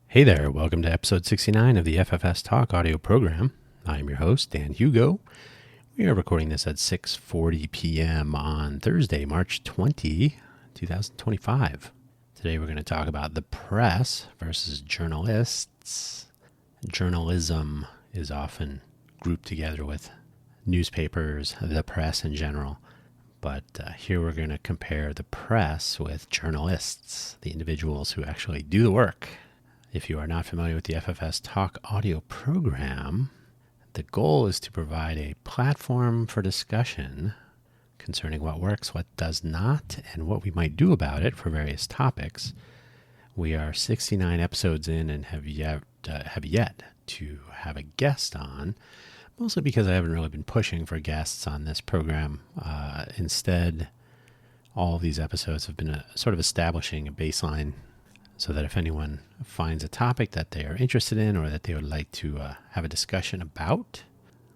Hey there, welcome to episode 69 of the FFS Talk audio program. I am your host, Dan Hugo. We are recording this at 6:40 p.m. on Thursday, March 20, 2025. Today we're going to talk about the press versus journalists. Journalism is often grouped together with newspapers, the press in general. But here we're going to compare the press with journalists, the individuals who actually do the work. If you are not familiar with the FFS Talk audio program, the goal is to provide a platform for discussion concerning what works, what does not, and what we might do about it for various topics. We are 69 episodes in and have yet to have a guest on, mostly because I haven't really been pushing for guests on this program. Instead, all of these episodes have been sort of establishing a baseline so that if anyone finds a topic that they are interested in or that they would like to have a discussion about,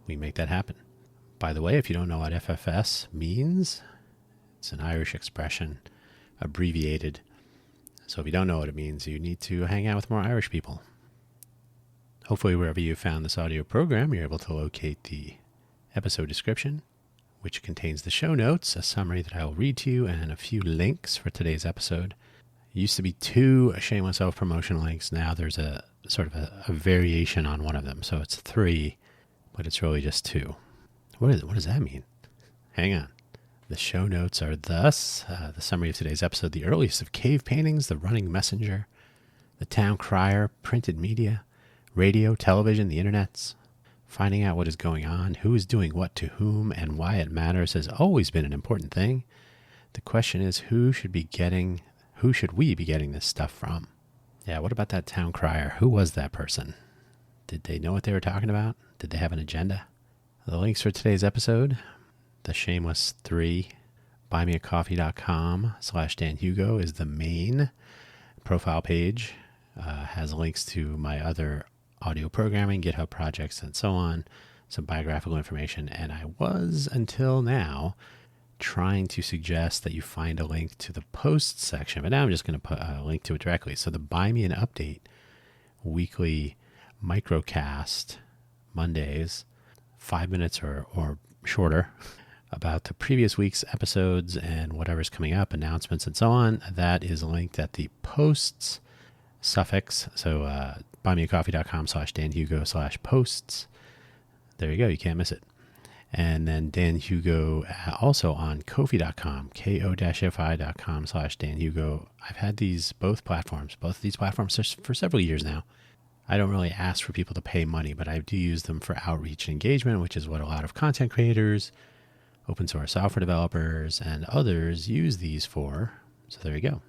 we make that happen. By the way, if you don't know what FFS means, it's an Irish expression, abbreviated. So if you don't know what it means, you need to hang out with more Irish people. Hopefully, wherever you found this audio program, you're able to locate the episode description, which contains the show notes, a summary that I will read to you, and a few links for today's episode. It used to be 2 shameless self-promotion links. Now there's a sort of a variation on one of them. So it's 3, but it's really just 2. What does that mean? Hang on. The show notes are thus: the summary of today's episode, the earliest of cave paintings, the running messenger, the town crier, printed media, radio, television, the internets. Finding out what is going on, who is doing what to whom, and why it matters has always been an important thing. The question is, who should we be getting this stuff from? Yeah, what about that town crier? Who was that person? Did they know what they were talking about? Did they have an agenda? The links for today's episode, the Shameless 3, buymeacoffee.com/DanHugo is the main profile page. Has links to my other audio programming, GitHub projects, and so on, some biographical information. And I was, until now, trying to suggest that you find a link to the posts section, but now I'm just going to put a link to it directly. So the Buy Me an Update weekly microcast Mondays, 5 minutes or shorter, about the previous week's episodes and whatever's coming up, announcements and so on. That is linked at the posts suffix. So buymeacoffee.com/DanHugo/posts. There you go. You can't miss it. And then Dan Hugo also on Ko-fi.com, ko-fi.com/Dan Hugo. I've had both of these platforms for several years now. I don't really ask for people to pay money, but I do use them for outreach and engagement, which is what a lot of content creators, open source software developers, and others use these for. So there you go.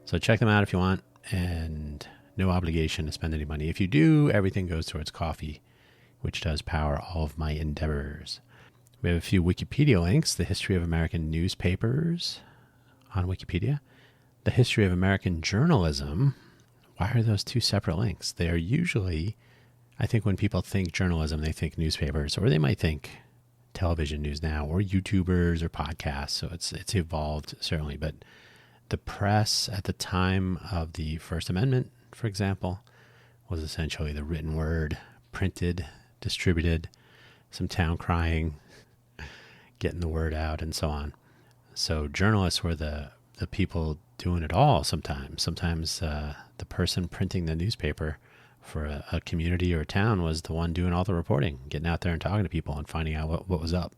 So check them out if you want, and no obligation to spend any money. If you do, everything goes towards coffee, which does power all of my endeavors. We have a few Wikipedia links: the history of American newspapers on Wikipedia, the history of American journalism. Why are those 2 separate links? They are usually, I think when people think journalism, they think newspapers, or they might think television news now, or YouTubers or podcasts. So it's evolved, certainly. But the press at the time of the First Amendment, for example, was essentially the written word, printed, distributed, some town crying, getting the word out, and so on. So journalists were the people doing it all sometimes. Sometimes the person printing the newspaper for a community or a town was the one doing all the reporting, getting out there and talking to people and finding out what was up.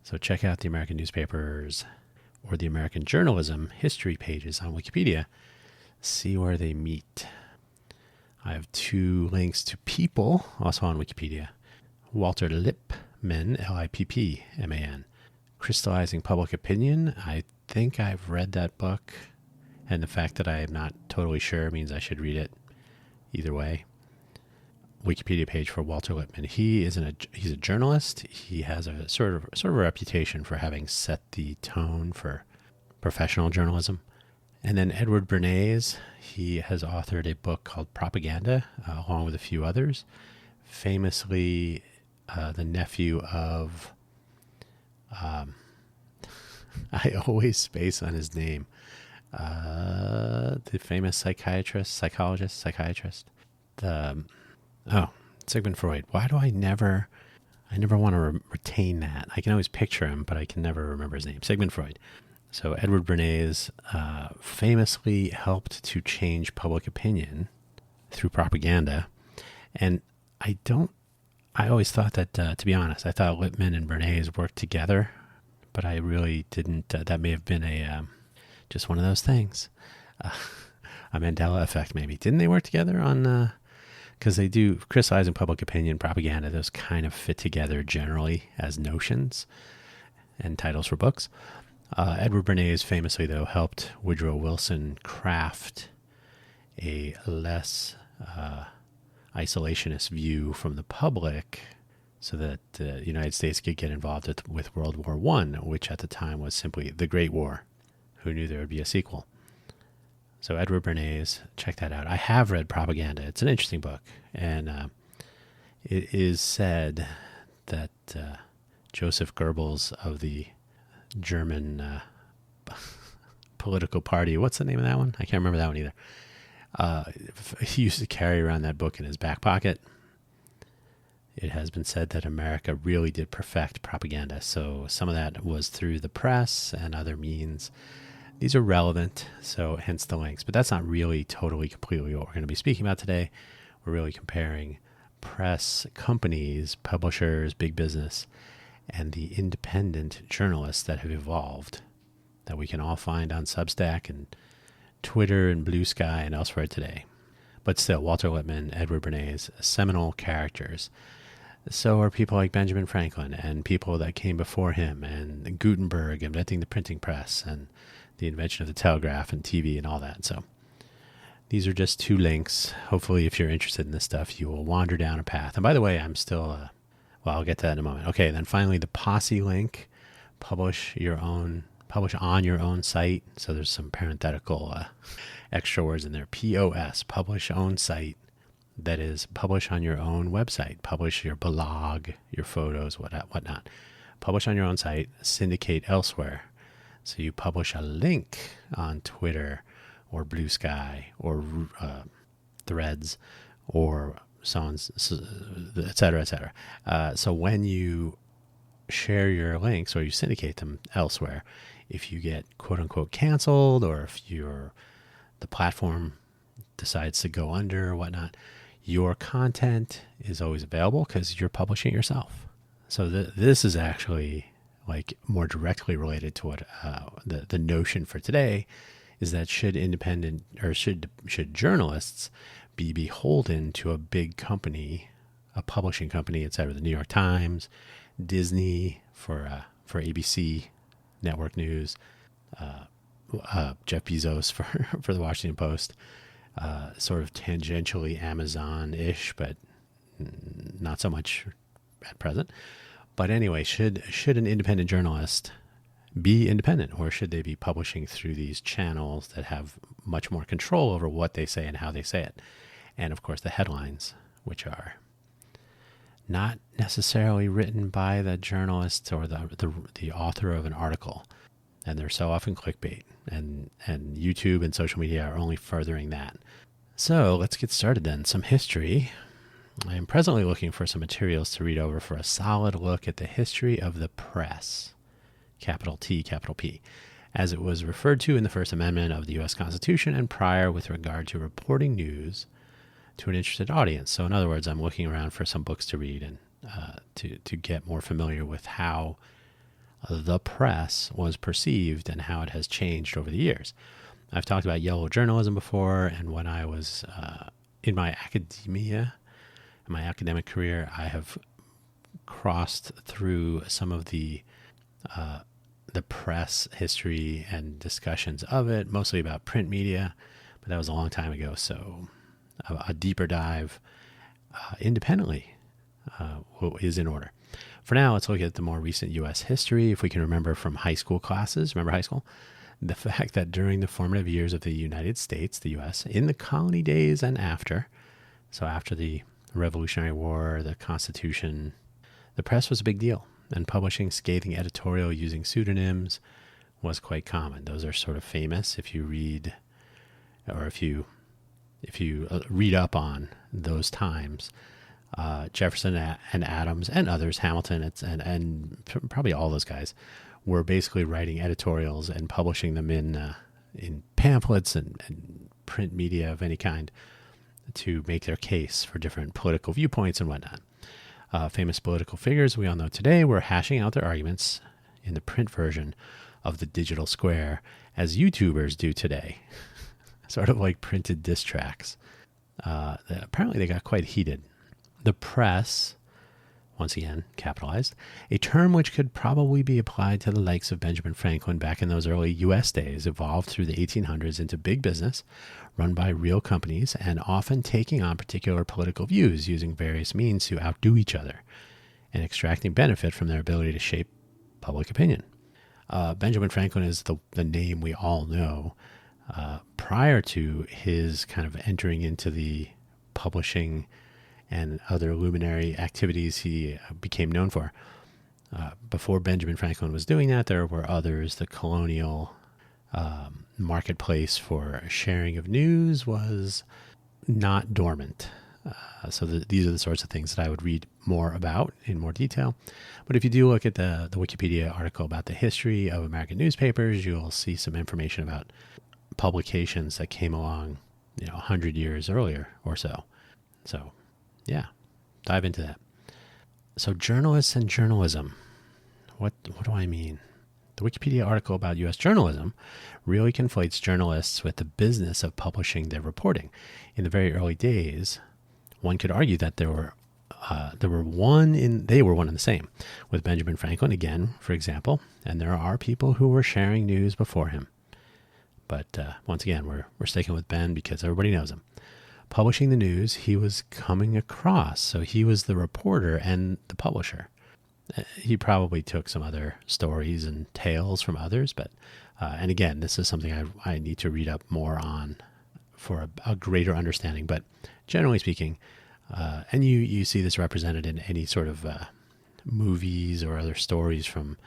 So check out the American newspapers or the American journalism history pages on Wikipedia. See where they meet. I have 2 links to people also on Wikipedia. Walter Lippmann, Lippman, Crystallizing Public Opinion. I think I've read that book, and the fact that I am not totally sure means I should read it either way. Wikipedia page for Walter Lippmann. He's a journalist. He has a sort of a reputation for having set the tone for professional journalism. And then Edward Bernays, he has authored a book called Propaganda, along with a few others. Famously, the nephew of, I always space on his name, the famous psychiatrist, the Sigmund Freud. Why do I never want to retain that? I can always picture him, but I can never remember his name. Sigmund Freud. So Edward Bernays famously helped to change public opinion through propaganda. And I always thought that, to be honest, I thought Lippmann and Bernays worked together, but I really didn't. That may have been just one of those things. A Mandela effect, maybe. Didn't they work together on, because they do criticizing public opinion, propaganda, those kind of fit together generally as notions and titles for books. Edward Bernays famously, though, helped Woodrow Wilson craft a less isolationist view from the public so that the United States could get involved with World War I, which at the time was simply the Great War. Who knew there would be a sequel? So Edward Bernays, check that out. I have read Propaganda. It's an interesting book. And it is said that Joseph Goebbels of the German political party, what's the name of that one? I can't remember that one either. He used to carry around that book in his back pocket. It has been said that America really did perfect propaganda. So some of that was through the press and other means. These are relevant, so hence the links. But that's not really totally completely what we're going to be speaking about today. We're really comparing press companies, publishers, big business, and the independent journalists that have evolved that we can all find on Substack and Twitter and Blue Sky and elsewhere today. But still, Walter Lippmann, Edward Bernays, seminal characters. So are people like Benjamin Franklin and people that came before him, and Gutenberg inventing the printing press and the invention of the telegraph and TV and all that. So these are just two links. Hopefully, if you're interested in this stuff, you will wander down a path. And by the way, I'm still, I'll get to that in a moment. Okay, then finally, the Posse link, publish on your own site. So there's some parenthetical extra words in there. POS, publish own site. That is, publish on your own website. Publish your blog, your photos, whatnot. Publish on your own site, syndicate elsewhere. So you publish a link on Twitter or Blue Sky or Threads or so on, et cetera, et cetera. So when you share your links or you syndicate them elsewhere, if you get quote unquote canceled or if the platform decides to go under or whatnot, your content is always available because you're publishing it yourself. So this is actually like more directly related to what the notion for today is that should independent or should journalists be beholden to a big company, a publishing company, et cetera, the New York Times, Disney for ABC network news, Jeff Bezos for the Washington Post, sort of tangentially Amazon-ish, but not so much at present. But anyway, should an independent journalist be independent, or should they be publishing through these channels that have much more control over what they say and how they say it? And of course, the headlines, which are not necessarily written by the journalist or the author of an article, and they're so often clickbait. And YouTube and social media are only furthering that. So let's get started then. Some history. I am presently looking for some materials to read over for a solid look at the history of the press, capital T, capital P, as it was referred to in the First Amendment of the U.S. Constitution and prior with regard to reporting news to an interested audience. So in other words, I'm looking around for some books to read and to get more familiar with how the press was perceived and how it has changed over the years. I've talked about yellow journalism before, and when I was in my academic career, I have crossed through some of the press history and discussions of it, mostly about print media, but that was a long time ago. So a deeper dive independently is in order. For now, let's look at the more recent U.S. history, if we can remember from high school classes. Remember high school? The fact that during the formative years of the United States, the U.S., in the colony days and after, so after the Revolutionary War, the Constitution, the press was a big deal, and publishing scathing editorial using pseudonyms was quite common. Those are sort of famous if you read or if you if you read up on those times, Jefferson and Adams and others, Hamilton and probably all those guys, were basically writing editorials and publishing them in pamphlets and print media of any kind to make their case for different political viewpoints and whatnot. Famous political figures we all know today were hashing out their arguments in the print version of the digital square, as YouTubers do today, sort of like printed diss tracks. Apparently they got quite heated. The press, once again capitalized, a term which could probably be applied to the likes of Benjamin Franklin back in those early U.S. days, evolved through the 1800s into big business run by real companies and often taking on particular political views using various means to outdo each other and extracting benefit from their ability to shape public opinion. Benjamin Franklin is the name we all know. Prior to his kind of entering into the publishing and other luminary activities he became known for. Before Benjamin Franklin was doing that, there were others. The colonial marketplace for sharing of news was not dormant. So these are the sorts of things that I would read more about in more detail. But if you do look at the Wikipedia article about the history of American newspapers, you'll see some information about publications that came along, 100 years earlier or so. So, yeah, dive into that. So journalists and journalism. What do I mean? The Wikipedia article about U.S. journalism really conflates journalists with the business of publishing their reporting. In the very early days, one could argue that they were one and the same, with Benjamin Franklin again, for example, and there are people who were sharing news before him. But once again, we're sticking with Ben because everybody knows him. Publishing the news he was coming across, so he was the reporter and the publisher. He probably took some other stories and tales from others, but and again, this is something I need to read up more on for a greater understanding. But generally speaking, and you see this represented in any sort of movies or other stories from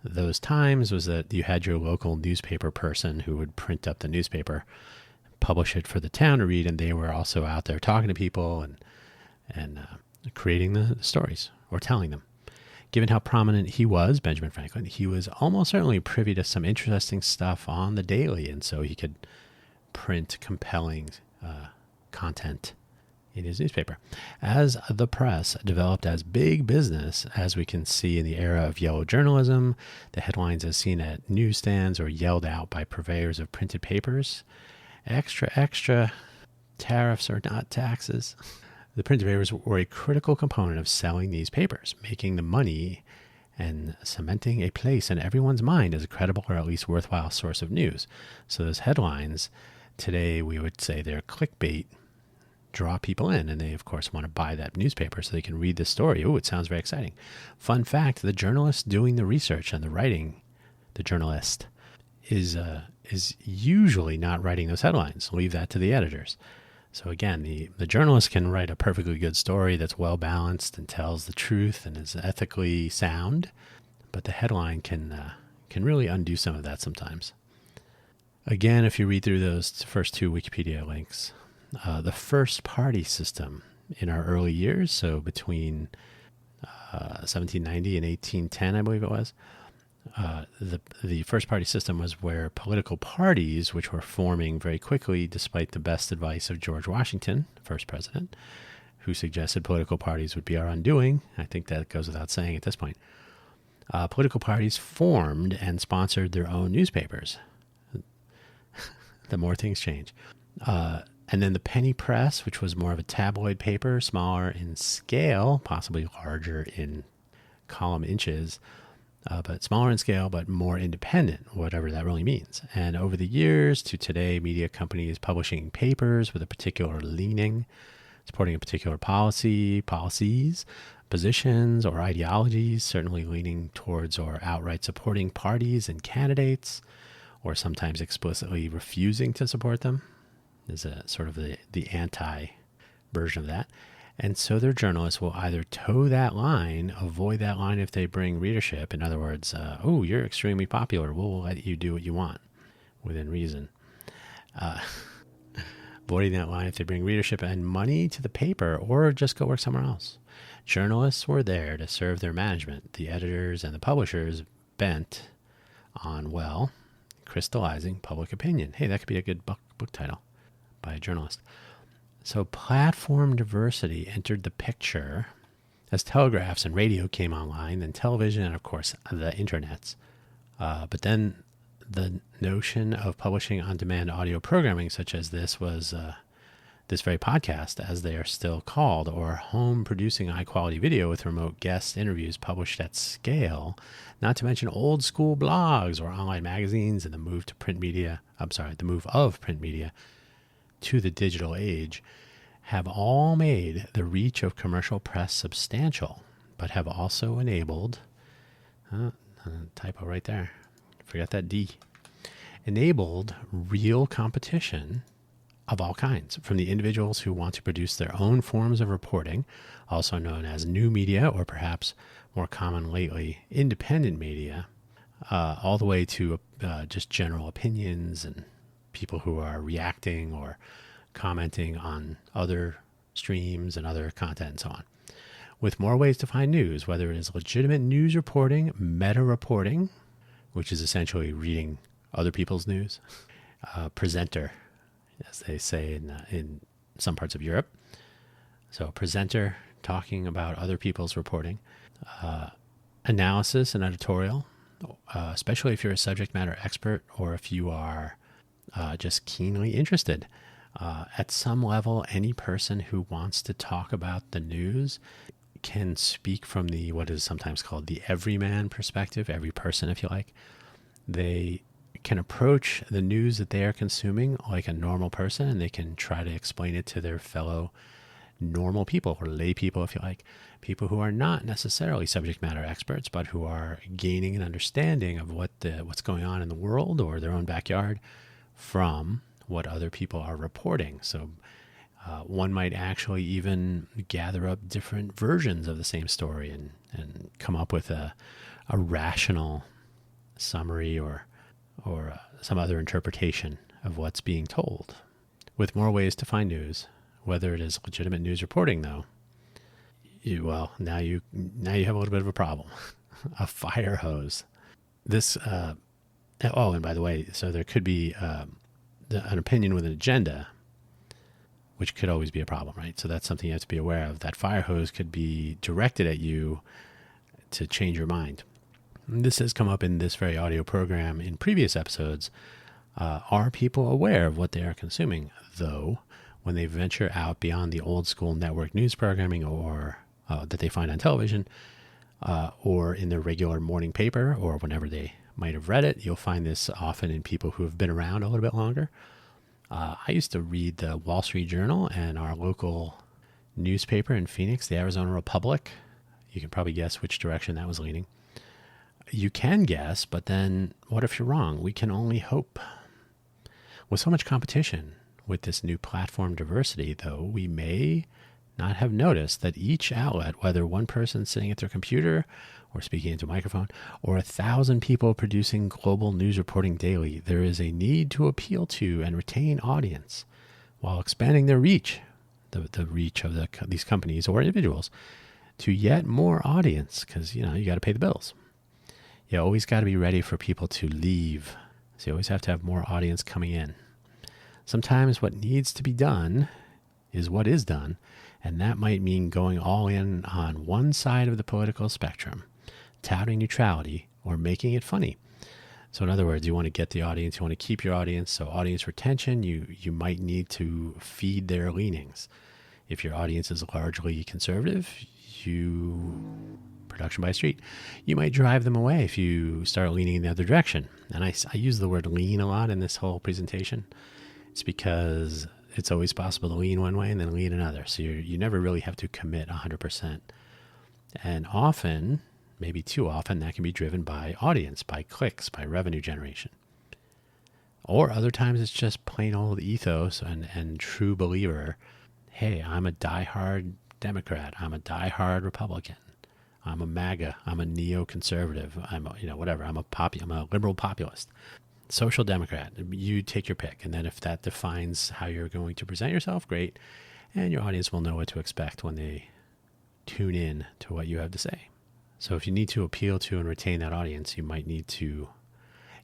those times, was that you had your local newspaper person who would print up the newspaper, publish it for the town to read, and they were also out there talking to people and creating the stories or telling them. Given how prominent he was, Benjamin Franklin, he was almost certainly privy to some interesting stuff on the daily, and so he could print compelling content in his newspaper. As the press developed as big business, as we can see in the era of yellow journalism, the headlines as seen at newsstands or yelled out by purveyors of printed papers, extra, tariffs are not taxes. The printed papers were a critical component of selling these papers, making the money and cementing a place in everyone's mind as a credible or at least worthwhile source of news. So those headlines, today we would say they're clickbait, draw people in, and they of course want to buy that newspaper so they can read the story. Oh, it sounds very exciting. Fun fact, the journalist doing the research and the writing, the journalist, is usually not writing those headlines. Leave that to the editors. So again, the journalist can write a perfectly good story that's well balanced and tells the truth and is ethically sound, but the headline can really undo some of that sometimes. Again, if you read through those first two Wikipedia links, the first party system in our early years, so between 1790 and 1810, I believe it was, the first party system was where political parties, which were forming very quickly despite the best advice of George Washington, first president, who suggested political parties would be our undoing. I think that goes without saying at this point. Political parties formed and sponsored their own newspapers. The more things change. And then the penny press, which was more of a tabloid paper, smaller in scale, possibly larger in column inches, but smaller in scale, but more independent, whatever that really means. And over the years to today, media companies publishing papers with a particular leaning, supporting a particular policies, positions, or ideologies, certainly leaning towards or outright supporting parties and candidates, or sometimes explicitly refusing to support them, is a sort of the anti version of that. And so their journalists will either toe that line, avoid that line if they bring readership. In other words, oh, you're extremely popular, we'll let you do what you want within reason. avoiding that line if they bring readership and money to the paper or just go work somewhere else. Journalists were there to serve their management. The editors and the publishers bent on, well, crystallizing public opinion. Hey, that could be a good book title by a journalist. So platform diversity entered the picture as telegraphs and radio came online, then television, and of course the internets. But then the notion of publishing on-demand audio programming such as this was this very podcast, as they are still called, or home producing high-quality video with remote guest interviews published at scale, not to mention old school blogs or online magazines, and the move of print media to the digital age, have all made the reach of commercial press substantial, but have also enabled, typo right there, forgot that D, enabled real competition of all kinds, from the individuals who want to produce their own forms of reporting, also known as new media, or perhaps more common lately, independent media, all the way to just general opinions and people who are reacting or commenting on other streams and other content and so on. With more ways to find news, whether it is legitimate news reporting, meta reporting, which is essentially reading other people's news, presenter, as they say in some parts of Europe. So presenter, talking about other people's reporting, analysis and editorial, especially if you're a subject matter expert or if you are just keenly interested. At some level, any person who wants to talk about the news can speak from the what is sometimes called the everyman perspective, every person, if you like. They can approach the news that they are consuming like a normal person, and they can try to explain it to their fellow normal people, or lay people, if you like, people who are not necessarily subject matter experts, but who are gaining an understanding of what's going on in the world or their own backyard from what other people are reporting. So one might actually even gather up different versions of the same story and come up with a rational summary or some other interpretation of what's being told. With more ways to find news, whether it is legitimate news reporting, though, now you have a little bit of a problem. A fire hose. This, and by the way, so there could be an opinion with an agenda, which could always be a problem, right? So that's something you have to be aware of. That fire hose could be directed at you to change your mind. This has come up in this very audio program in previous episodes. Are people aware of what they are consuming, though, when they venture out beyond the old school network news programming or that they find on television or in their regular morning paper or whenever they might have read it? You'll find this often in people who have been around a little bit longer. I used to read the Wall Street Journal and our local newspaper in Phoenix, the Arizona Republic. You can probably guess which direction that was leaning. You can guess, but then what if you're wrong? We can only hope. With so much competition with this new platform diversity, though, we may not have noticed that each outlet, whether one person sitting at their computer or speaking into a microphone, or 1,000 people producing global news reporting daily, there is a need to appeal to and retain audience while expanding their reach, the reach of these companies or individuals, to yet more audience, because, you got to pay the bills. You always got to be ready for people to leave. So you always have to have more audience coming in. Sometimes what needs to be done is what is done, and that might mean going all in on one side of the political spectrum, touting neutrality or making it funny. So in other words, you want to get the audience, you want to keep your audience. So audience retention, you might need to feed their leanings. If your audience is largely conservative, production by street, you might drive them away if you start leaning in the other direction. And I use the word lean a lot in this whole presentation. It's because it's always possible to lean one way and then lean another. So you never really have to commit 100%. And often, maybe too often, that can be driven by audience, by clicks, by revenue generation. Or other times it's just plain old ethos and true believer. Hey, I'm a diehard Democrat. I'm a diehard Republican. I'm a MAGA. I'm a neoconservative. I'm whatever. I'm a liberal populist. social democrat. You take your pick. And then if that defines how you're going to present yourself, great. And your audience will know what to expect when they tune in to what you have to say. So if you need to appeal to and retain that audience, you might need to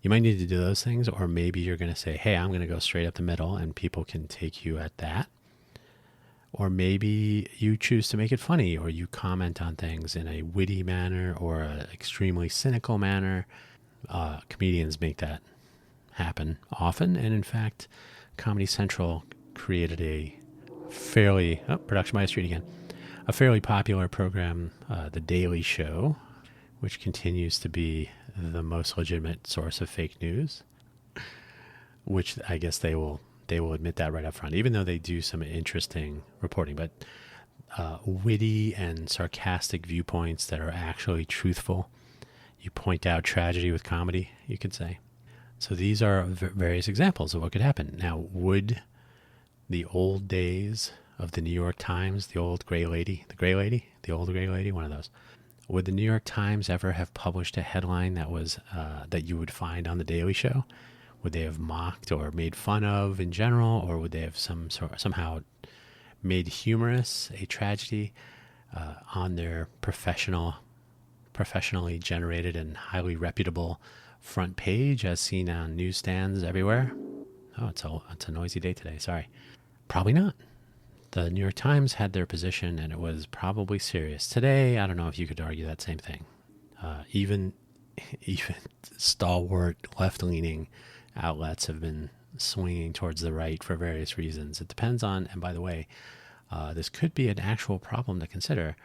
do those things, or maybe you're going to say, hey, I'm going to go straight up the middle and people can take you at that. Or maybe you choose to make it funny, or you comment on things in a witty manner or an extremely cynical manner. Comedians make that happen often. And in fact, Comedy Central created a production by a street again, a fairly popular program, The Daily Show, which continues to be the most legitimate source of fake news, which I guess they will admit that right up front, even though they do some interesting reporting. But witty and sarcastic viewpoints that are actually truthful. You point out tragedy with comedy, you could say. So these are various examples of what could happen. Now, would the old days of the New York Times, the old gray lady, one of those, would the New York Times ever have published a headline that was that you would find on The Daily Show? Would they have mocked or made fun of in general, or would they have somehow made humorous a tragedy on their professionally generated and highly reputable front page, as seen on newsstands everywhere? Oh, it's a noisy day today. Sorry. Probably not. The New York Times had their position, and it was probably serious. Today, I don't know if you could argue that same thing. Even stalwart left-leaning outlets have been swinging towards the right for various reasons. It depends on, and by the way, this could be an actual problem to consider.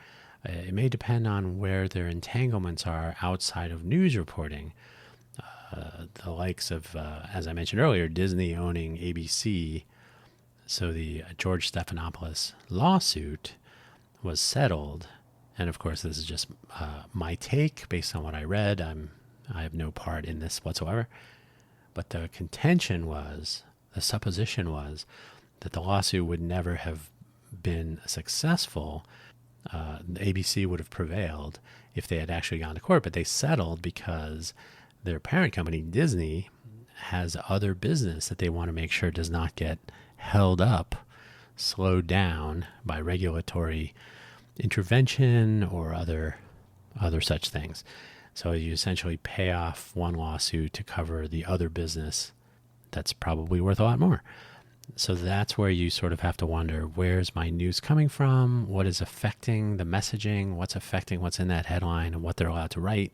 It may depend on where their entanglements are outside of news reporting. The likes of, as I mentioned earlier, Disney owning ABC. So the George Stephanopoulos lawsuit was settled. And of course, this is just my take based on what I read. I have no part in this whatsoever. But the supposition was that the lawsuit would never have been successful. The ABC would have prevailed if they had actually gone to court, but they settled because their parent company, Disney, has other business that they want to make sure does not get held up, slowed down by regulatory intervention or other such things. So you essentially pay off one lawsuit to cover the other business that's probably worth a lot more. So that's where you sort of have to wonder, where's my news coming from? What is affecting the messaging? What's affecting what's in that headline and what they're allowed to write?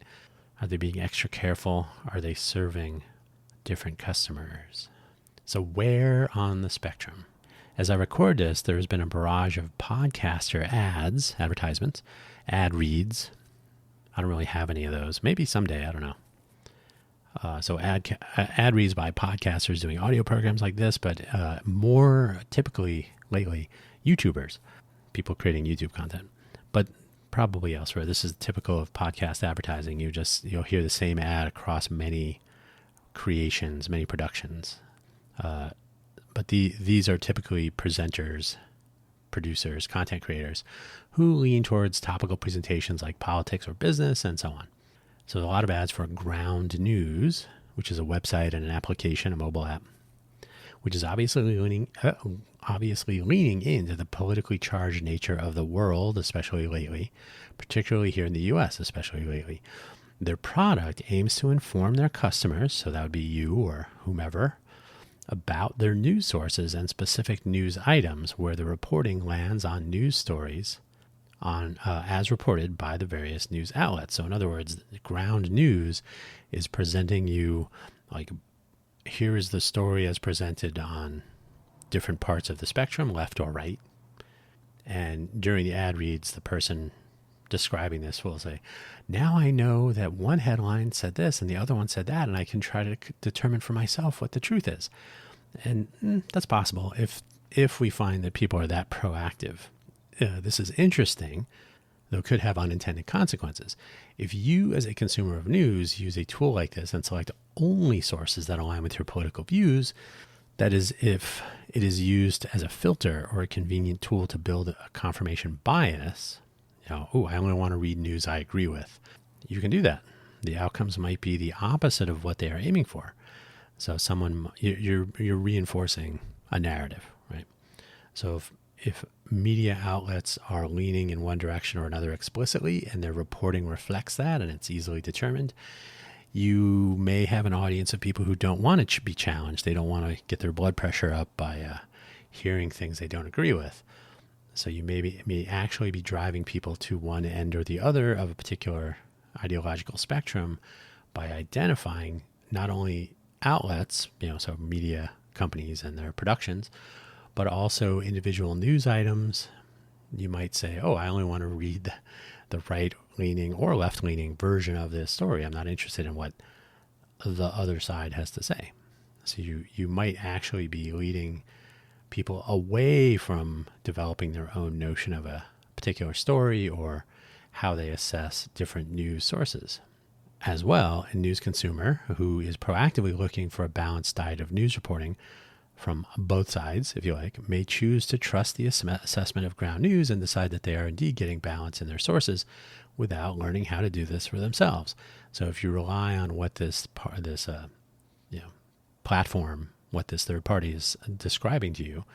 Are they being extra careful? Are they serving different customers? So where on the spectrum? As I record this, there has been a barrage of podcaster advertisements, ad reads. I don't really have any of those. Maybe someday, I don't know. So ad reads by podcasters doing audio programs like this, but more typically lately, YouTubers, people creating YouTube content, but probably elsewhere. This is typical of podcast advertising. You'll hear the same ad across many creations, many productions. But these are typically presenters, producers, content creators who lean towards topical presentations like politics or business and so on. So a lot of ads for Ground News, which is a website and an application, a mobile app, which is obviously leaning into the politically charged nature of the world, especially lately, particularly here in the U.S., especially lately. Their product aims to inform their customers, so that would be you or whomever, about their news sources and specific news items where the reporting lands on news stories as reported by the various news outlets. So in other words, Ground News is presenting you like, here is the story as presented on different parts of the spectrum, left or right. And during the ad reads, the person describing this will say, now I know that one headline said this and the other one said that, and I can try to determine for myself what the truth is. And that's possible if we find that people are that proactive. This is interesting, though it could have unintended consequences. If you, as a consumer of news, use a tool like this and select only sources that align with your political views, that is, if it is used as a filter or a convenient tool to build a confirmation bias, I only want to read news I agree with, you can do that. The outcomes might be the opposite of what they are aiming for. So you're reinforcing a narrative, right? So if media outlets are leaning in one direction or another explicitly, and their reporting reflects that, and it's easily determined, you may have an audience of people who don't want to be challenged. They don't want to get their blood pressure up by hearing things they don't agree with. So you may actually be driving people to one end or the other of a particular ideological spectrum by identifying not only outlets, so media companies and their productions, but also individual news items. You might say, oh, I only want to read the right-leaning or left-leaning version of this story. I'm not interested in what the other side has to say. So you might actually be leading people away from developing their own notion of a particular story or how they assess different news sources. As well, a news consumer who is proactively looking for a balanced diet of news reporting from both sides, if you like, may choose to trust the assessment of ground news and decide that they are indeed getting balance in their sources without learning how to do this for themselves. So if you rely on what this platform, what this third party is describing to you,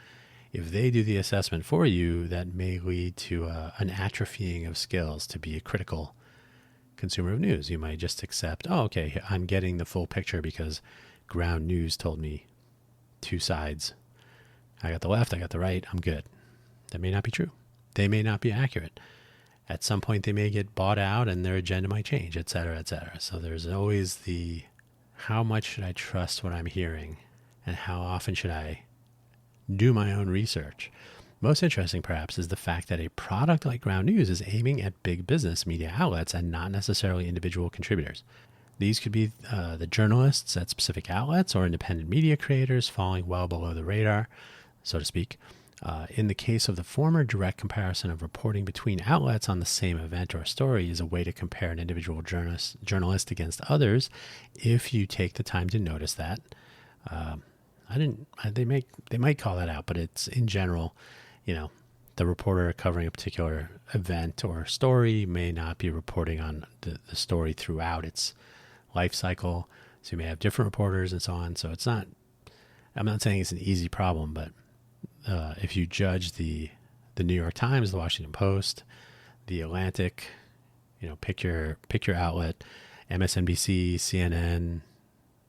if they do the assessment for you, that may lead to an atrophying of skills to be a critical consumer of news. You might just accept, oh, okay, I'm getting the full picture because ground news told me two sides. I got the left, I got the right, I'm good. That may not be true. They may not be accurate. At some point, they may get bought out and their agenda might change, et cetera, et cetera. So there's always the how much should I trust what I'm hearing and how often should I do my own research? Most interesting, perhaps, is the fact that a product like Ground News is aiming at big business media outlets and not necessarily individual contributors. These could be the journalists at specific outlets or independent media creators falling well below the radar, so to speak. In the case of the former, direct comparison of reporting between outlets on the same event or story is a way to compare an individual journalist against others if you take the time to notice that. They might call that out, but it's in general, the reporter covering a particular event or story may not be reporting on the story throughout its life cycle. So you may have different reporters and so on. So I'm not saying it's an easy problem, but if you judge the New York Times, the Washington Post, the Atlantic, pick your outlet, MSNBC, CNN,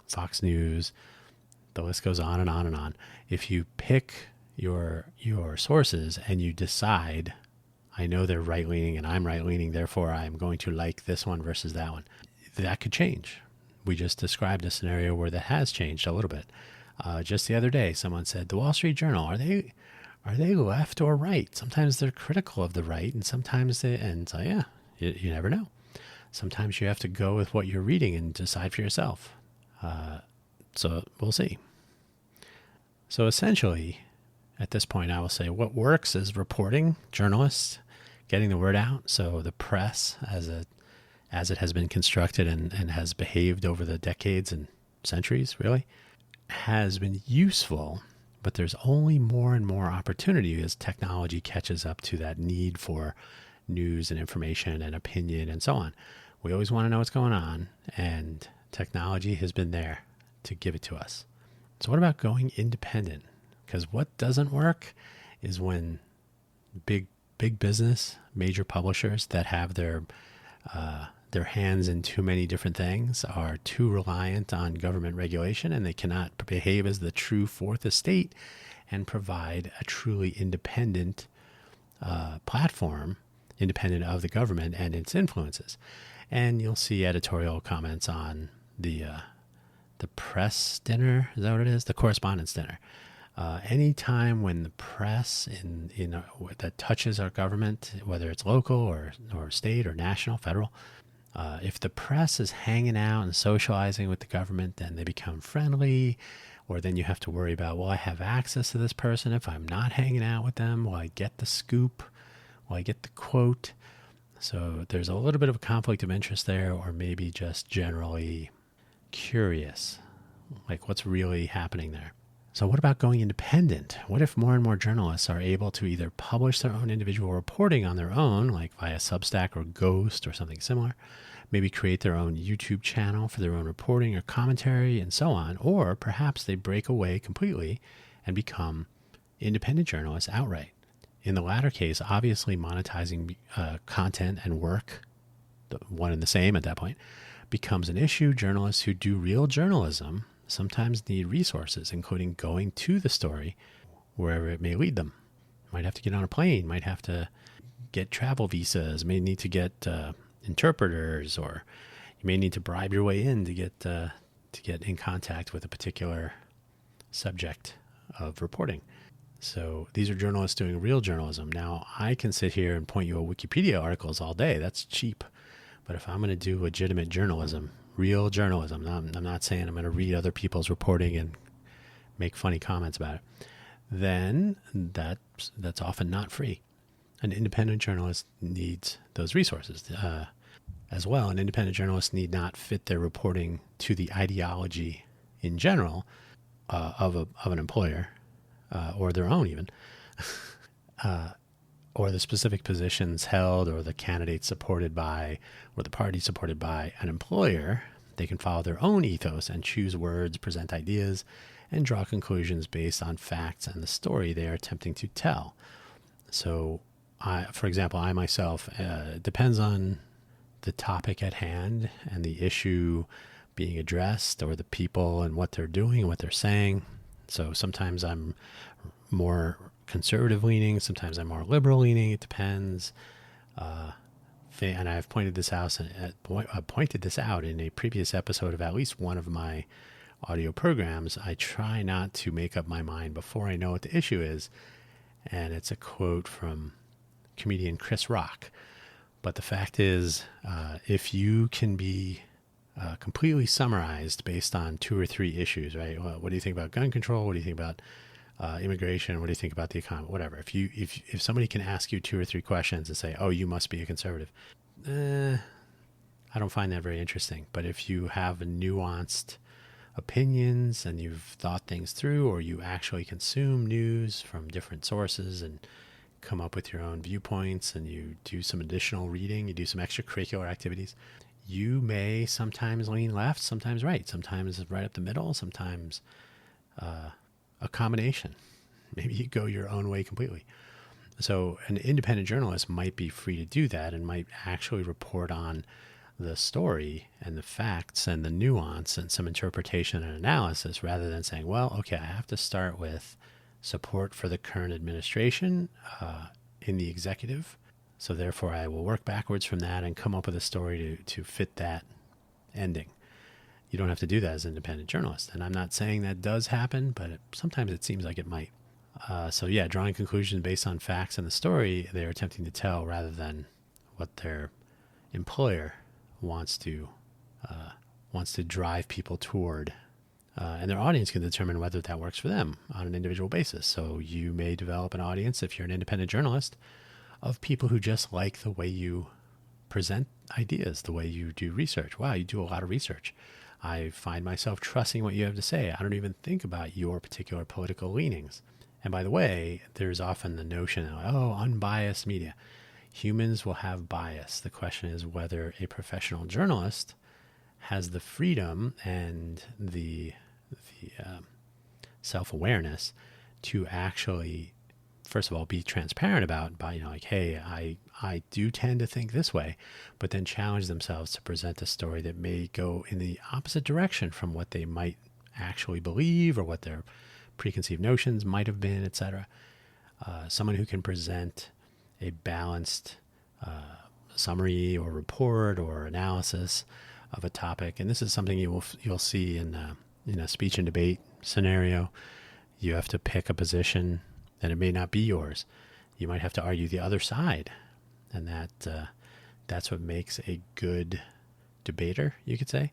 Fox News, the list goes on and on and on. If you pick your sources and you decide, I know they're right-leaning and I'm right-leaning, therefore I'm going to like this one versus that one, that could change. We just described a scenario where that has changed a little bit. Just the other day, someone said, the Wall Street Journal, are they left or right? Sometimes they're critical of the right, and sometimes so yeah, you never know. Sometimes you have to go with what you're reading and decide for yourself. So we'll see. So essentially, at this point, I will say what works is reporting, journalists, getting the word out. So the press, as it has been constructed and has behaved over the decades and centuries, really, has been useful, but there's only more and more opportunity as technology catches up to that need for news and information and opinion and so on. We always want to know what's going on, and technology has been there to give it to us. So what about going independent? Because what doesn't work is when big business, major publishers that have their hands in too many different things are too reliant on government regulation, and they cannot behave as the true fourth estate and provide a truly independent platform, independent of the government and its influences. And you'll see editorial comments on the press dinner. Is that what it is? The correspondence dinner. Any time when the press that touches our government, whether it's local or state or national, federal, if the press is hanging out and socializing with the government, then they become friendly, or then you have to worry about, will I have access to this person if I'm not hanging out with them? Will I get the scoop? Will I get the quote? So there's a little bit of a conflict of interest there, or maybe just generally curious, like what's really happening there. So what about going independent? What if more and more journalists are able to either publish their own individual reporting on their own, like via Substack or Ghost or something similar, maybe create their own YouTube channel for their own reporting or commentary and so on. Or perhaps they break away completely and become independent journalists outright. In the latter case, obviously monetizing content and work, one and the same at that point, becomes an issue. Journalists who do real journalism sometimes need resources, including going to the story wherever it may lead them. Might have to get on a plane, might have to get travel visas, may need to get interpreters, or you may need to bribe your way in to get in contact with a particular subject of reporting. So these are journalists doing real journalism. Now, I can sit here and point you at Wikipedia articles all day. That's cheap. But if I'm going to do legitimate journalism, real journalism, I'm not saying I'm going to read other people's reporting and make funny comments about it, then that's often not free. An independent journalist needs those resources as well. An independent journalist need not fit their reporting to the ideology in general of an employer or their own even, or the specific positions held or the candidates supported by or the party supported by an employer. They can follow their own ethos and choose words, present ideas, and draw conclusions based on facts and the story they are attempting to tell. So, for example, I myself, depends on the topic at hand and the issue being addressed or the people and what they're doing and what they're saying. So sometimes I'm more conservative leaning, sometimes I'm more liberal leaning. It depends. And I've pointed this out in a previous episode of at least one of my audio programs. I try not to make up my mind before I know what the issue is. And it's a quote from comedian Chris Rock. But the fact is, if you can be completely summarized based on 2 or 3 issues, right? Well, what do you think about gun control? What do you think about immigration? What do you think about the economy? Whatever. If somebody can ask you 2 or 3 questions and say, "Oh, you must be a conservative," I don't find that very interesting. But if you have a nuanced opinions and you've thought things through, or you actually consume news from different sources and come up with your own viewpoints, and you do some additional reading, you do some extracurricular activities, you may sometimes lean left, sometimes right, sometimes right up the middle, sometimes a combination. Maybe you go your own way completely. So an independent journalist might be free to do that and might actually report on the story and the facts and the nuance and some interpretation and analysis, rather than saying, well, okay, I have to start with support for the current administration in the executive. So therefore I will work backwards from that and come up with a story to fit that ending. You don't have to do that as an independent journalist. And I'm not saying that does happen, but sometimes it seems like it might. So yeah, drawing conclusions based on facts and the story they're attempting to tell, rather than what their employer wants to drive people toward. And their audience can determine whether that works for them on an individual basis. So you may develop an audience, if you're an independent journalist, of people who just like the way you present ideas, the way you do research. Wow, you do a lot of research. I find myself trusting what you have to say. I don't even think about your particular political leanings. And by the way, there's often the notion of, unbiased media. Humans will have bias. The question is whether a professional journalist has the freedom and the self-awareness to actually, first of all, be transparent about, hey, I do tend to think this way, but then challenge themselves to present a story that may go in the opposite direction from what they might actually believe or what their preconceived notions might have been, etc. Someone who can present a balanced summary or report or analysis of a topic, and this is something you'll see in a speech and debate scenario. You have to pick a position, and it may not be yours. You might have to argue the other side, and that's what makes a good debater, you could say,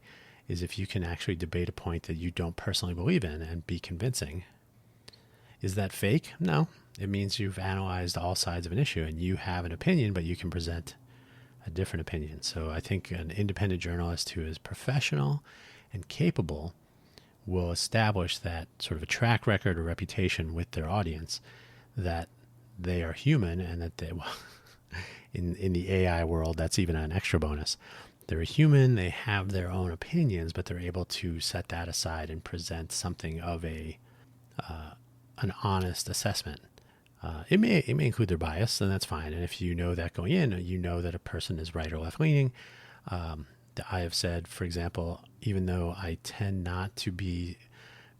is if you can actually debate a point that you don't personally believe in and be convincing. Is that fake? No. It means you've analyzed all sides of an issue and you have an opinion, but you can present a different opinion. So I think an independent journalist who is professional and capable will establish that sort of a track record or reputation with their audience that they are human, and that they, in the AI world, that's even an extra bonus, they're a human, they have their own opinions, but they're able to set that aside and present something of an honest assessment. It may include their bias, and that's fine. And if you know that going in, you know that a person is right or left leaning. I have said, for example, even though I tend not to be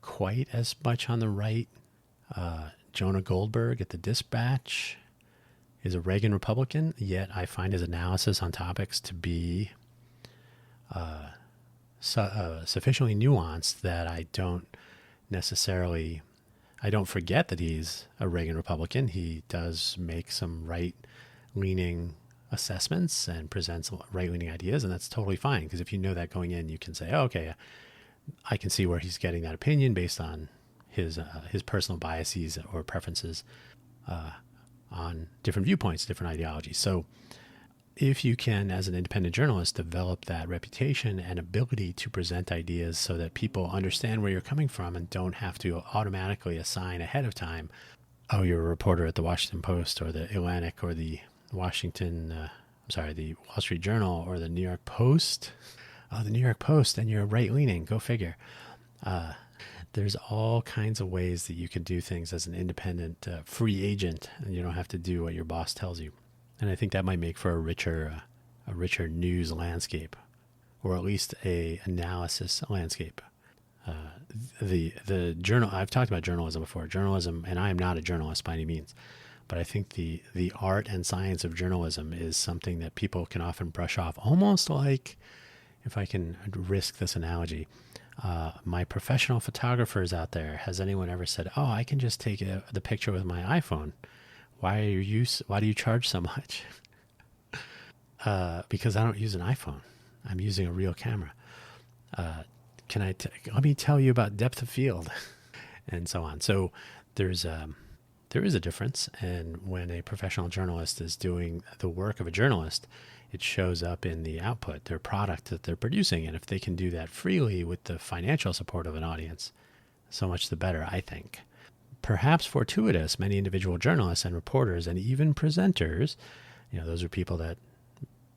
quite as much on the right, Jonah Goldberg at the Dispatch is a Reagan Republican, yet I find his analysis on topics to be sufficiently nuanced that I don't forget that he's a Reagan Republican. He does make some right-leaning assessments and presents right-leaning ideas, and that's totally fine, because if you know that going in, you can say, oh, okay, I can see where he's getting that opinion based on his personal biases or preferences on different viewpoints, different ideologies. So if you can, as an independent journalist, develop that reputation and ability to present ideas so that people understand where you're coming from and don't have to automatically assign ahead of time, oh, you're a reporter at the Washington Post or the Atlantic or the the Wall Street Journal or the New York Post. Oh, the New York Post, and you're right-leaning. Go figure. There's all kinds of ways that you can do things as an independent free agent, and you don't have to do what your boss tells you. And I think that might make for a richer news landscape, or at least a analysis landscape. The journal, I've talked about journalism before. Journalism, and I am not a journalist by any means, but I think the art and science of journalism is something that people can often brush off, almost like, if I can risk this analogy, my professional photographers out there, has anyone ever said, oh, I can just take the picture with my iPhone? Why do you charge so much? Because I don't use an iPhone. I'm using a real camera. Let me tell you about depth of field and so on. So there is a difference. And when a professional journalist is doing the work of a journalist, it shows up in the output, their product that they're producing. And if they can do that freely with the financial support of an audience, so much the better, I think. Perhaps fortuitous, many individual journalists and reporters and even presenters, those are people that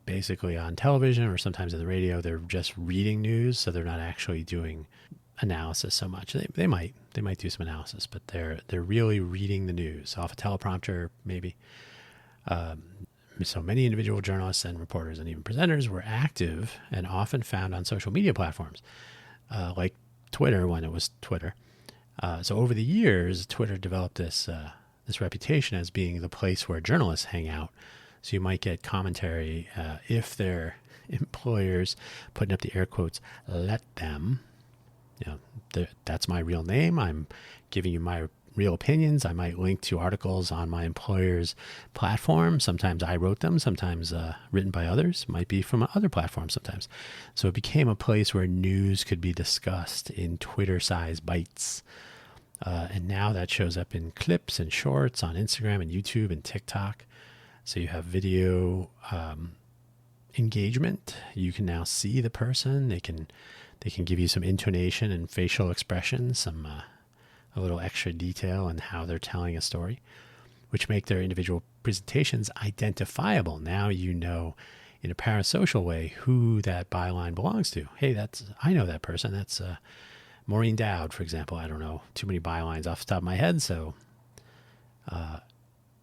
basically on television or sometimes in the radio, they're just reading news, so they're not actually doing analysis so much. They might do some analysis, but they're really reading the news off a teleprompter, maybe. So many individual journalists and reporters and even presenters were active and often found on social media platforms, like Twitter when it was Twitter. So over the years, Twitter developed this reputation as being the place where journalists hang out. So you might get commentary if their employers, putting up the air quotes, let them. That's my real name. I'm giving you my real opinions. I might link to articles on my employer's platform. Sometimes I wrote them, sometimes written by others, might be from other platforms sometimes. So it became a place where news could be discussed in Twitter-sized bites. And now that shows up in clips and shorts on Instagram and YouTube and TikTok. So you have video engagement. You can now see the person. They can give you some intonation and facial expression, a little extra detail in how they're telling a story, which make their individual presentations identifiable. Now you know in a parasocial way who that byline belongs to. Hey, I know that person. That's Maureen Dowd, for example. I don't know too many bylines off the top of my head, so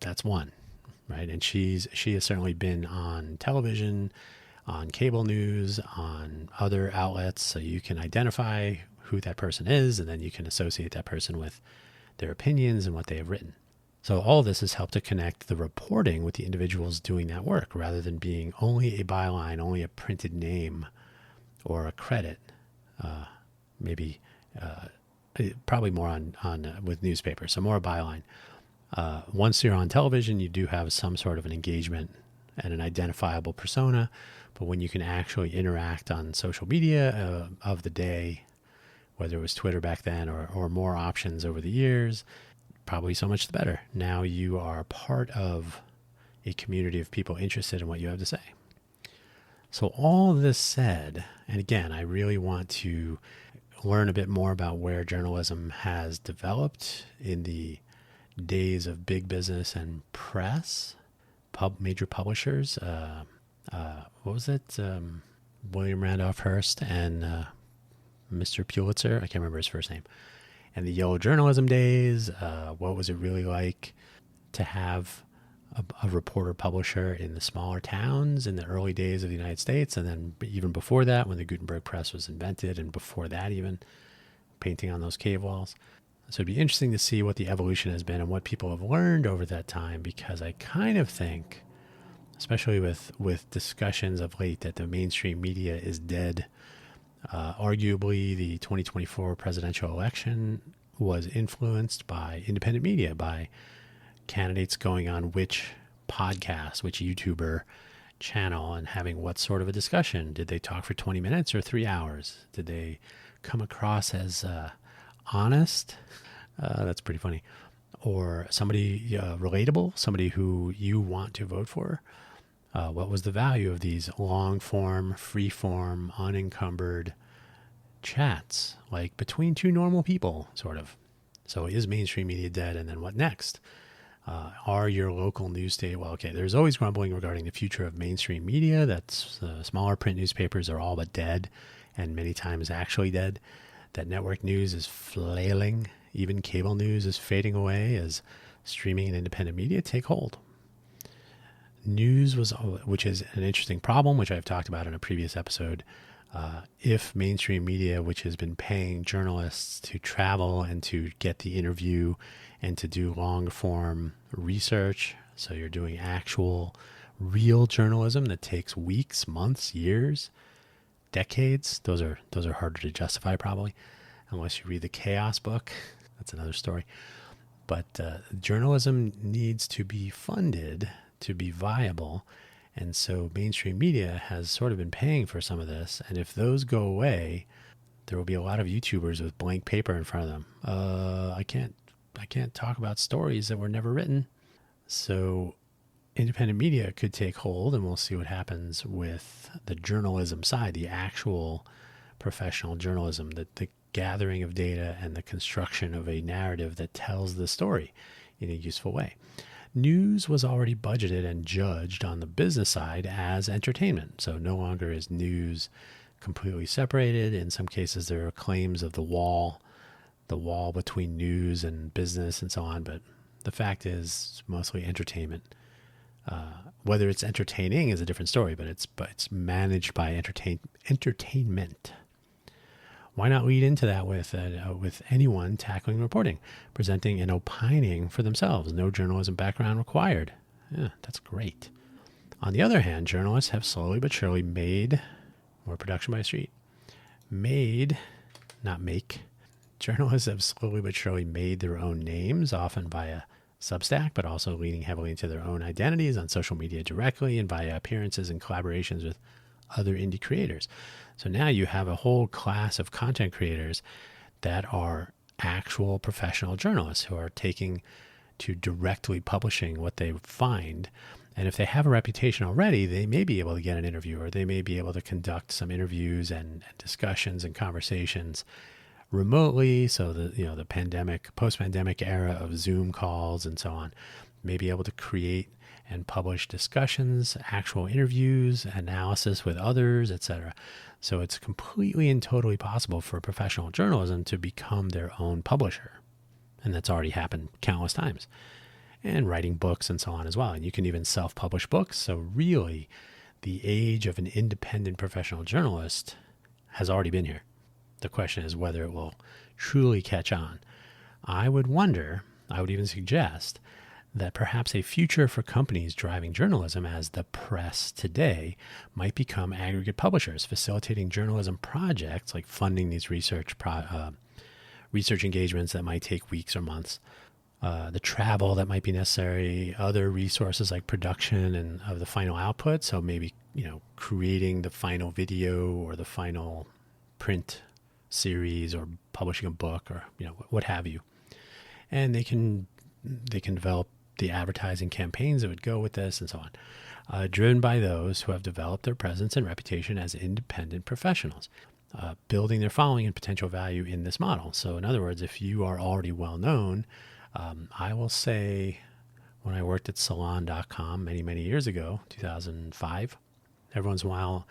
that's one, right? And she has certainly been on television, on cable news, on other outlets, so you can identify who that person is, and then you can associate that person with their opinions and what they have written. So all this has helped to connect the reporting with the individuals doing that work, rather than being only a byline, only a printed name or a credit. Probably more on with newspapers, so more a byline. Once you're on television, you do have some sort of an engagement and an identifiable persona, but when you can actually interact on social media of the day, whether it was Twitter back then or more options over the years, probably so much the better. Now you are part of a community of people interested in what you have to say. So all this said, and again, I really want to learn a bit more about where journalism has developed in the days of big business and press, major publishers. What was it? William Randolph Hearst and Mr. Pulitzer. I can't remember his first name. And the yellow journalism days. What was it really like to have a reporter publisher in the smaller towns in the early days of the United States, and then even before that, when the Gutenberg press was invented, and before that, even painting on those cave walls. So it'd be interesting to see what the evolution has been and what people have learned over that time, because I kind of think, especially with discussions of late, that the mainstream media is dead. Arguably, the 2024 presidential election was influenced by independent media, by candidates going on which podcast, which YouTuber channel, and having what sort of a discussion. Did they talk for 20 minutes or 3 hours? Did they come across as honest? That's pretty funny. Or somebody relatable, somebody who you want to vote for? What was the value of these long form, free form, unencumbered chats, like between two normal people, sort of? So is mainstream media dead? And then what next? Are your local news station? Well, okay, there's always grumbling regarding the future of mainstream media. That's smaller print newspapers are all but dead, and many times actually dead. That network news is flailing. Even cable news is fading away as streaming and independent media take hold. News which is an interesting problem, which I've talked about in a previous episode. If mainstream media, which has been paying journalists to travel and to get the interview and to do long form research, so you're doing actual real journalism that takes weeks, months, years, decades. Those are harder to justify probably, unless you read the Chaos book. That's another story. But journalism needs to be funded to be viable. And so mainstream media has sort of been paying for some of this. And if those go away, there will be a lot of YouTubers with blank paper in front of them. I can't talk about stories that were never written. So independent media could take hold, and we'll see what happens with the journalism side, the actual professional journalism, the gathering of data and the construction of a narrative that tells the story in a useful way. News was already budgeted and judged on the business side as entertainment. So no longer is news completely separated. In some cases, there are claims of the wall between news and business and so on. But the fact is, it's mostly entertainment. Whether it's entertaining is a different story, but it's managed by entertainment. Why not lead into that with anyone tackling reporting, presenting and opining for themselves? No journalism background required. Yeah, that's great. On the other hand, journalists have slowly but surely made, more production by street, made, not make. Journalists have slowly but surely made their own names, often via Substack, but also leaning heavily into their own identities on social media directly and via appearances and collaborations with other indie creators. So now you have a whole class of content creators that are actual professional journalists who are taking to directly publishing what they find. And if they have a reputation already, they may be able to get an interview, or they may be able to conduct some interviews and discussions and conversations remotely. So the pandemic, post-pandemic era of Zoom calls and so on, may be able to create and publish discussions, actual interviews, analysis with others, etc. So it's completely and totally possible for professional journalism to become their own publisher. And that's already happened countless times. And writing books and so on as well. And you can even self-publish books. So really, the age of an independent professional journalist has already been here. The question is whether it will truly catch on. I would even suggest that perhaps a future for companies driving journalism as the press today might become aggregate publishers, facilitating journalism projects like funding these research engagements that might take weeks or months, the travel that might be necessary, other resources like production and of the final output. So maybe, creating the final video or the final print series or publishing a book or, what have you. And they can develop the advertising campaigns that would go with this and so on, driven by those who have developed their presence and reputation as independent professionals, building their following and potential value in this model. So in other words, if you are already well known, I will say when I worked at salon.com many, many years ago, 2005, every once in a while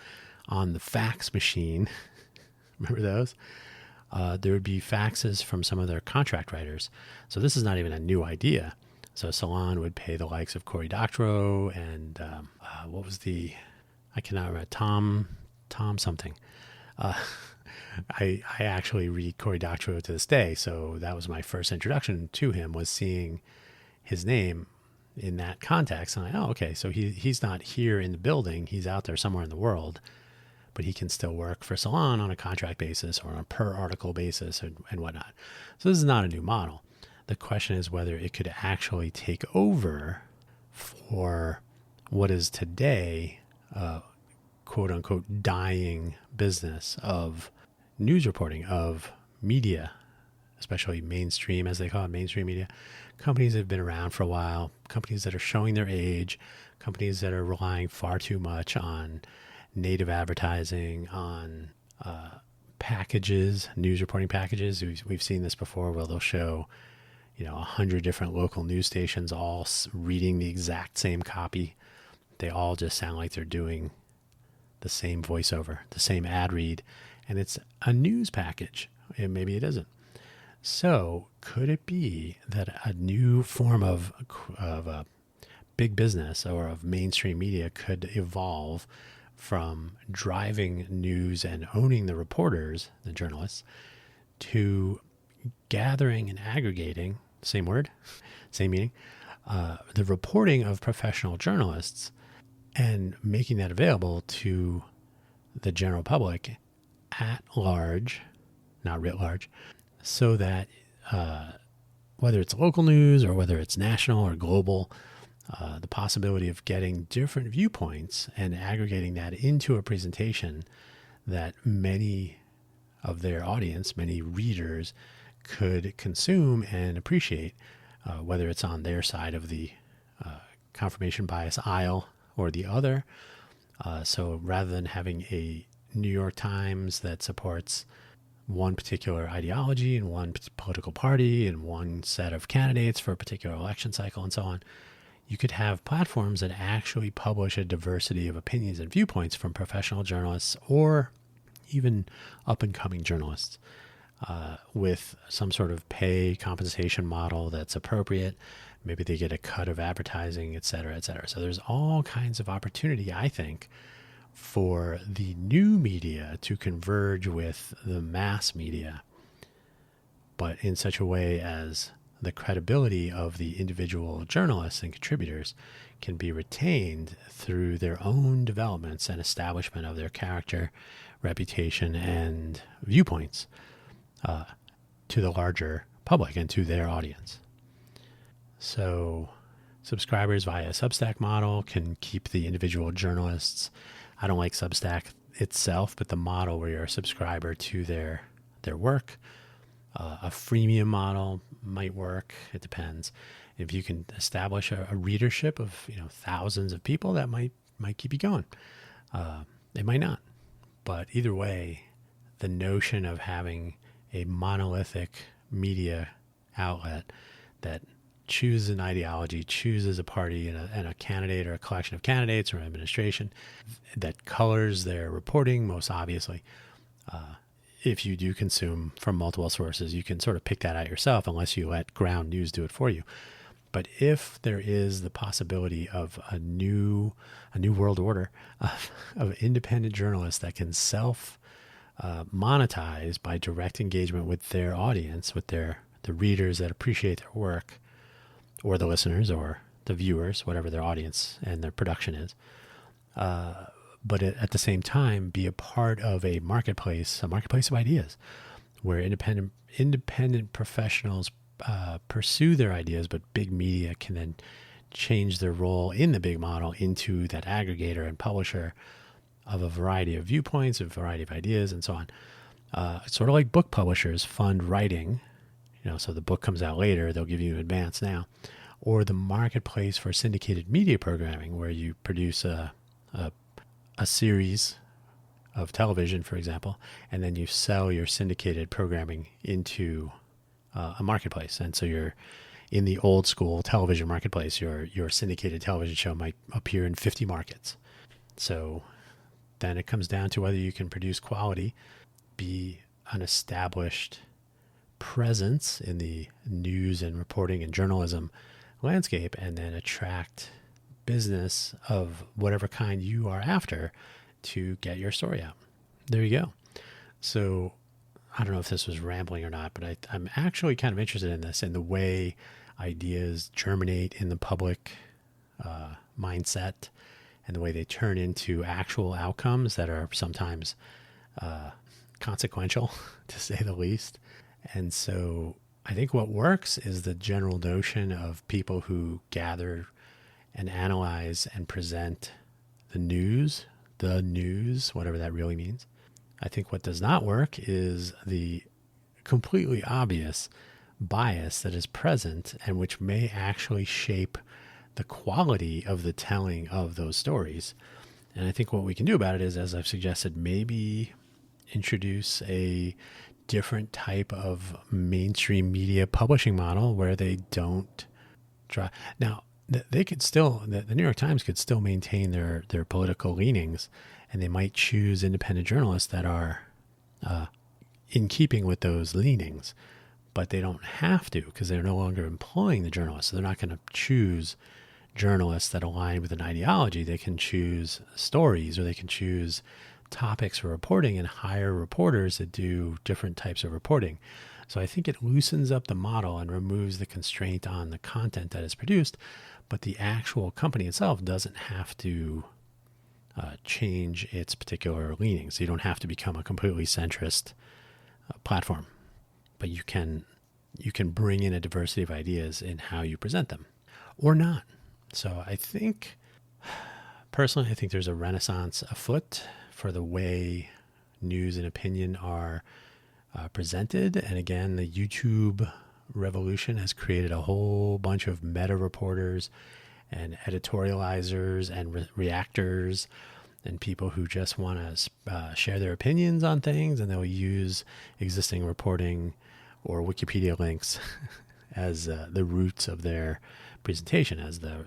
on the fax machine, remember those? There would be faxes from some of their contract writers. So this is not even a new idea. So Salon would pay the likes of Cory Doctorow and I cannot remember, Tom something. I actually read Cory Doctorow to this day, so that was my first introduction to him, was seeing his name in that context. And okay, so he's not here in the building, he's out there somewhere in the world, but he can still work for Salon on a contract basis or on a per article basis and whatnot. So this is not a new model. The question is whether it could actually take over for what is today quote unquote dying business of news reporting, of media, especially mainstream, as they call it, mainstream media. Companies that have been around for a while, companies that are showing their age, companies that are relying far too much on native advertising, on packages, news reporting packages. We've seen this before where they'll show 100 different local news stations all reading the exact same copy. They all just sound like they're doing the same voiceover, the same ad read, and it's a news package. And maybe it isn't. So could it be that a new form of big business or of mainstream media could evolve from driving news and owning the reporters, the journalists, to gathering and aggregating, same word, same meaning, the reporting of professional journalists and making that available to the general public at large, not writ large, so that whether it's local news or whether it's national or global, the possibility of getting different viewpoints and aggregating that into a presentation that many of their audience, many readers, could consume and appreciate, whether it's on their side of the confirmation bias aisle or the other. So rather than having a New York Times that supports one particular ideology and one political party and one set of candidates for a particular election cycle and so on, you could have platforms that actually publish a diversity of opinions and viewpoints from professional journalists or even up-and-coming journalists with some sort of pay compensation model that's appropriate. Maybe they get a cut of advertising, et cetera, et cetera. So there's all kinds of opportunity, I think, for the new media to converge with the mass media, but in such a way as the credibility of the individual journalists and contributors can be retained through their own developments and establishment of their character, reputation, and viewpoints to the larger public and to their audience. So subscribers via a Substack model can keep the individual journalists. I don't like Substack itself, but the model where you're a subscriber to their work. A freemium model might work. It depends. If you can establish a readership of thousands of people, that might keep you going. It might not. But either way, the notion of having a monolithic media outlet that chooses an ideology, chooses a party and a candidate or a collection of candidates or an administration that colors their reporting most obviously. If you do consume from multiple sources, you can sort of pick that out yourself unless you let ground news do it for you. But if there is the possibility of a new world order of independent journalists that can monetize by direct engagement with their audience, with the readers that appreciate their work, or the listeners or the viewers, whatever their audience and their production is, but at the same time be a part of a marketplace of ideas where independent professionals pursue their ideas, but big media can then change their role in the big model into that aggregator and publisher of a variety of viewpoints, a variety of ideas, and so on. It's sort of like book publishers fund writing, so the book comes out later, they'll give you an advance now, or the marketplace for syndicated media programming where you produce a series of television, for example, and then you sell your syndicated programming into a marketplace. And so you're in the old school television marketplace, your syndicated television show might appear in 50 markets. So then it comes down to whether you can produce quality, be an established presence in the news and reporting and journalism landscape, and then attract business of whatever kind you are after to get your story out. There you go. So I don't know if this was rambling or not, but I'm actually kind of interested in this, in the way ideas germinate in the public mindset and the way they turn into actual outcomes that are sometimes consequential, to say the least. And so I think what works is the general notion of people who gather and analyze and present the news, whatever that really means. I think what does not work is the completely obvious bias that is present and which may actually shape the quality of the telling of those stories. And I think what we can do about it is, as I've suggested, maybe introduce a different type of mainstream media publishing model where they don't try. Now, they could still, the New York Times could still maintain their political leanings, and they might choose independent journalists that are in keeping with those leanings, but they don't have to, because they're no longer employing the journalists. So they're not going to choose journalists that align with an ideology. They can choose stories, or they can choose topics for reporting and hire reporters that do different types of reporting. So I think it loosens up the model and removes the constraint on the content that is produced, but the actual company itself doesn't have to change its particular leanings. You don't have to become a completely centrist platform, but you can bring in a diversity of ideas in how you present them, or not. So I think, personally, I think there's a renaissance afoot for the way news and opinion are presented. And again, the YouTube revolution has created a whole bunch of meta reporters and editorializers and reactors and people who just want to share their opinions on things, and they'll use existing reporting or Wikipedia links as the roots of their presentation, as the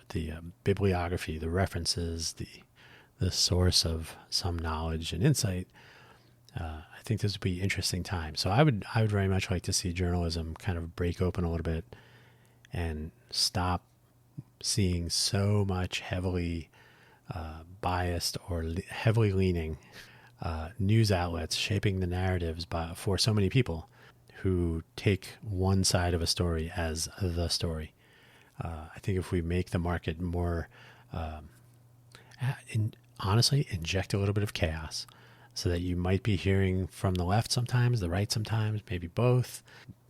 bibliography, the references, the source of some knowledge and insight. I think this would be interesting time. So I would very much like to see journalism kind of break open a little bit and stop seeing so much heavily biased or heavily leaning news outlets shaping the narratives for so many people who take one side of a story as the story. I think if we make the market more, honestly, inject a little bit of chaos, so that you might be hearing from the left sometimes, the right sometimes, maybe both,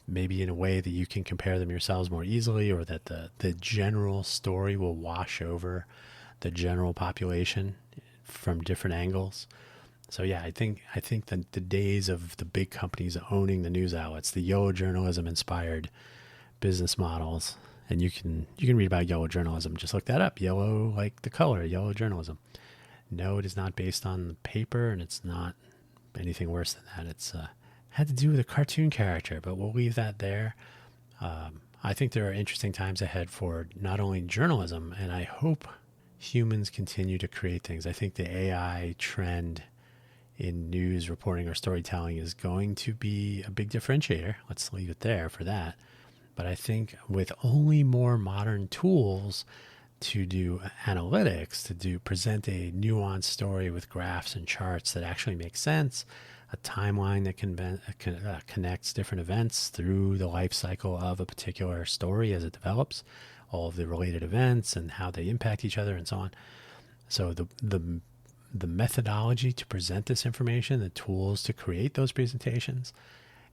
maybe in a way that you can compare them yourselves more easily, or that the general story will wash over the general population from different angles. So yeah, I think that the days of the big companies owning the news outlets, the yellow journalism inspired business models, and you can read about yellow journalism. Just look that up. Yellow, like the color, yellow journalism. No, it is not based on the paper, and it's not anything worse than that. It's had to do with a cartoon character, but we'll leave that there. I think there are interesting times ahead for not only journalism, and I hope humans continue to create things. I think the AI trend in news reporting or storytelling is going to be a big differentiator. Let's leave it there for that. But I think with only more modern tools to do analytics, to present a nuanced story with graphs and charts that actually make sense, a timeline that connects different events through the life cycle of a particular story as it develops, all of the related events and how they impact each other and so on. So the methodology to present this information, the tools to create those presentations,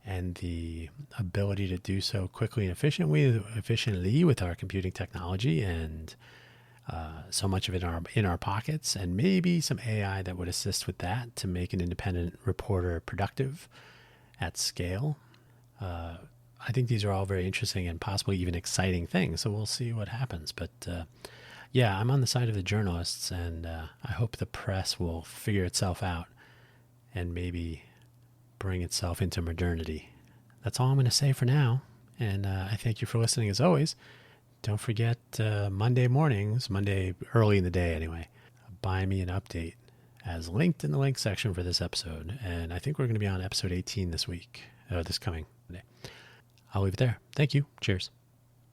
and the ability to do so quickly and efficiently with our computing technology, and so much of it in our pockets, and maybe some AI that would assist with that to make an independent reporter productive at scale. I think these are all very interesting and possibly even exciting things. So we'll see what happens. But yeah, I'm on the side of the journalists, and I hope the press will figure itself out and maybe bring itself into modernity. That's all I'm going to say for now. And I thank you for listening as always. Don't forget Monday mornings, Monday early in the day anyway, buy me an update as linked in the link section for this episode. And I think we're going to be on episode 18 this week, this coming day. I'll leave it there. Thank you. Cheers.